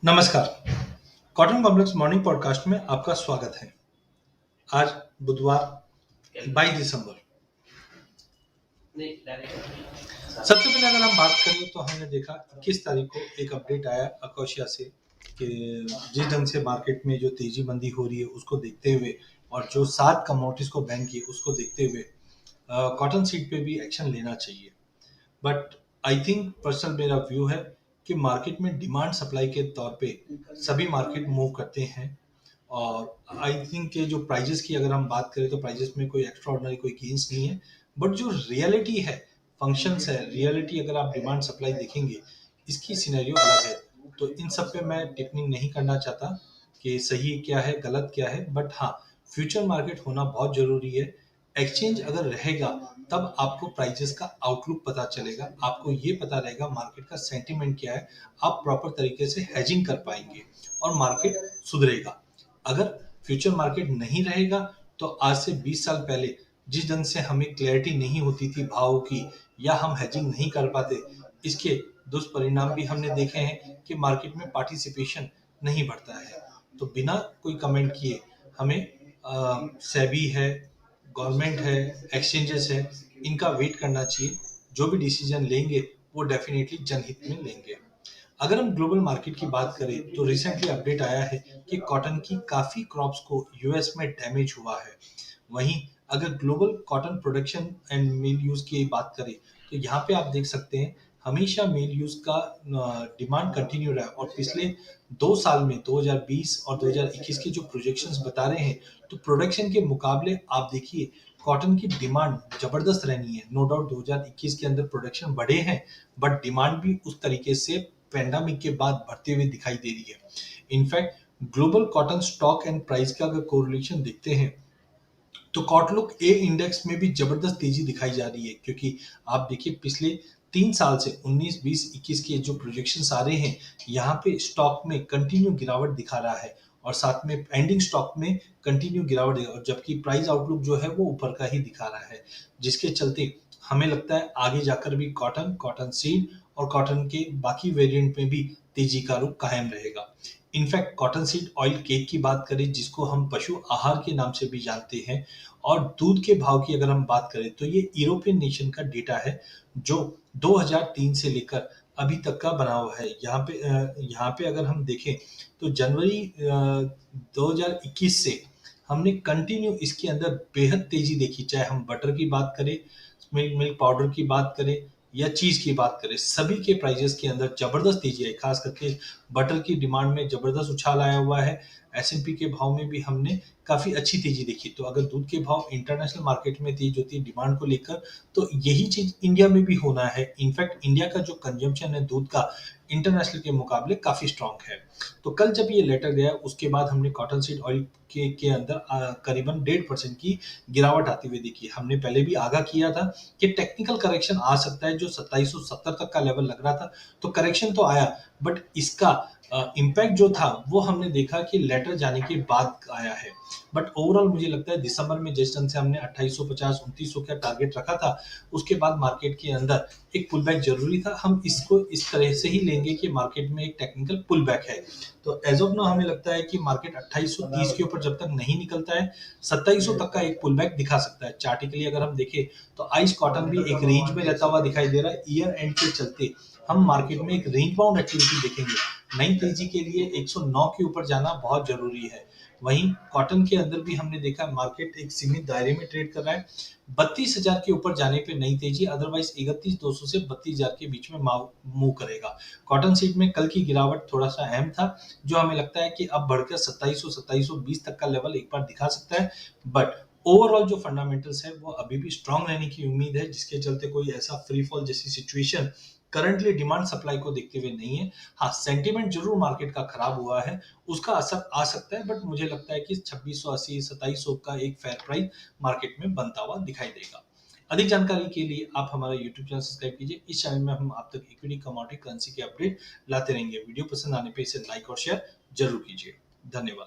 नमस्कार। Cotton complex morning podcast में आपका स्वागत है। आज बुधवार 22 दिसंबर। सबसे पहले अगर हम बात करें तो हमने देखा 21 तारीख को एक अपडेट आया अकोशिया से कि जिस ढंग से मार्केट में जो तेजी मंदी हो रही है उसको देखते हुए और जो 7 कमोडिटीज को बैन किए उसको देखते हुए कॉटन सीड पे भी एक्शन लेना चाहिए। बट आई थिंक पर्सनल मेरा व्यू है कि मार्केट में डिमांड सप्लाई के तौर पे सभी मार्केट मूव करते हैं और आई थिंक कि जो प्राइजेस की अगर हम बात करें तो प्राइजेस में कोई एक्स्ट्रा ऑर्डिनरी कोई गेन्स नहीं है। बट जो रियलिटी है, फंक्शंस है, रियलिटी अगर आप डिमांड सप्लाई देखेंगे इसकी सिनेरियो अलग है। तो इन सब पे मैं टिप्पणी नहीं करना चाहता कि सही क्या है गलत क्या है, बट हाँ, फ्यूचर मार्केट होना बहुत जरूरी है। एक्सचेंज अगर रहेगा तब आपको प्राइजेस का आउटलुक पता चलेगा, आपको ये पता रहेगा मार्केट का सेंटीमेंट क्या है, आप प्रॉपर तरीके से हेजिंग कर पाएंगे और मार्केट सुधरेगा। अगर फ्यूचर मार्केट नहीं रहेगा तो आज से 20 साल पहले जिस ढंग से हमें क्लैरिटी नहीं होती थी भाव की या हम हेजिंग नहीं कर पाते, इसके दुष्परिणाम भी हमने देखे हैं कि मार्केट में पार्टिसिपेशन नहीं बढ़ता है। तो बिना कोई कमेंट किए हमें सेबी है, गवर्नमेंट है, एक्सचेंजेस है, इनका वेट करना चाहिए। जो भी डिसीजन लेंगे वो डेफिनेटली जनहित में लेंगे। अगर हम ग्लोबल मार्केट की बात करें तो रिसेंटली अपडेट आया है कि कॉटन की काफी क्रॉप्स को यूएस में डैमेज हुआ है। वहीं अगर global cotton production and mill use की बात करें तो यहाँ पे आप देख सकते हैं हमेशा मेल यूज का डिमांड कंटिन्यू रहा है और पिछले 2 साल में 2020 और 2021 के जो प्रोजेक्शंस बता रहे हैं तो प्रोडक्शन के मुकाबले आप देखिए कॉटन की डिमांड जबरदस्त रहनी है। नो डाउट 2021 के अंदर प्रोडक्शन बढ़े हैं बट डिमांड भी उस तरीके से पैंडेमिक के बाद बढ़ते हुए दिखाई दे रही है। In fact global cotton stock and price का अगर कोरिलेशन देखते हैं तो कॉटलुक ए इंडेक्स में भी जबरदस्त तेजी दिखाई जा रही है, क्योंकि आप देखिए पिछले 3 साल से 19, 20, 21 के जो प्रोजेक्शंस आ रहे हैं यहाँ पे स्टॉक में कंटिन्यू गिरावट दिखा रहा है और साथ में एंडिंग स्टॉक में कंटिन्यू गिरावट और जबकि प्राइस आउटलुक जो है वो ऊपर का ही दिखा रहा है, जिसके चलते हमें लगता है आगे जाकर भी कॉटन, कॉटन सीड और कॉटन के बाकी वेरिएंट में भी तेजी का रुख कायम रहेगा। In fact cotton seed oil cake की बात करें जिसको हम पशु आहार के नाम से भी जानते हैं और दूध के भाव की अगर हम बात करें तो ये यूरोपियन नेशन का डेटा है जो 2003 से लेकर अभी तक का बना हुआ है। यहाँ पे अगर हम देखें तो जनवरी 2021 से हमने कंटिन्यू इसके अंदर बेहद तेजी देखी, चाहे हम बटर की बात करें, मिल्क पाउडर की बात करें या चीज की बात करें, सभी के प्राइजेस के अंदर जबरदस्त तेजी है। खास करके बटर की डिमांड में जबरदस्त उछाल आया हुआ है। एस&पी के भाव में भी हमने काफी अच्छी तेजी देखी। तो अगर दूध के भाव इंटरनेशनल मार्केट में तेज होती है डिमांड को लेकर तो यही चीज इंडिया में भी होना है। इनफैक्ट इंडिया का जो कंजम्पशन है दूध का इंटरनेशनल के मुकाबले काफी स्ट्रांग है। तो कल जब ये लेटर गया उसके बाद हमने कॉटन सीड ऑयल के अंदर करीबन 1.5% की गिरावट आती हुई देखी। हमने पहले भी आगाह किया था कि टेक्निकल करेक्शन आ सकता है, जो 2770 तक का लेवल लग रहा था तो करेक्शन तो आया बट इसका इम्पैक्ट जो था वो हमने देखा कि लेटर जाने के बाद आया है। बट ओवरऑल मुझे लगता है दिसंबर में जिस ढंग से हमने 2850 2900 का टारगेट रखा था उसके बाद मार्केट के अंदर एक पुल बैक जरूरी था। हम इसको इस तरह से ही लेंगे कि मार्केट में एक टेक्निकल पुल बैक है। तो एज ऑफ नाउ हमें लगता है कि मार्केट 2830 के ऊपर जब तक नहीं निकलता है 2700 तक का एक पुल बैक दिखा सकता है। चार्टिकली अगर हम देखें तो आइस कॉटन भी एक रेंज में रहता हुआ दिखाई दे रहा है। ईयर एंड के चलते हम मार्केट में एक रेंज बाउंड एक्टिविटी देखेंगे। नई तेजी के लिए 109 के ऊपर जाना बहुत जरूरी है। वहीं कॉटन के अंदर भी हमने देखा मार्केट एक सीमित दायरे में ट्रेड कर रहा है। 32,000 के ऊपर जाने पे नई तेजी, अदरवाइज 31,200 से 32,000 के बीच में मूव करेगा। कॉटन सीड में कल की गिरावट थोड़ा सा अहम था, जो हमें लगता है कि अब बढ़कर 2700 2720 तक का लेवल एक बार दिखा सकता है। बट ओवरऑल जो फंडामेंटल्स है वो अभी भी स्ट्रांग रहने की उम्मीद है, जिसके चलते कोई ऐसा फ्री फॉल जैसी सिचुएशन करंटली डिमांड सप्लाई को देखते हुए नहीं है। हाँ, सेंटीमेंट जरूर मार्केट का खराब हुआ है, उसका असर आ सकता है, बट मुझे लगता है कि 2680 2700 का एक फेयर प्राइस मार्केट में बनता हुआ दिखाई देगा। अधिक जानकारी के लिए आप हमारा यूट्यूब चैनल सब्सक्राइब कीजिए। इस चैनल में हम आप तक इक्विटी, कमोडिटी, करेंसी के अपडेट लाते रहेंगे। वीडियो पसंद आने पे इसे लाइक और शेयर जरूर कीजिए। धन्यवाद।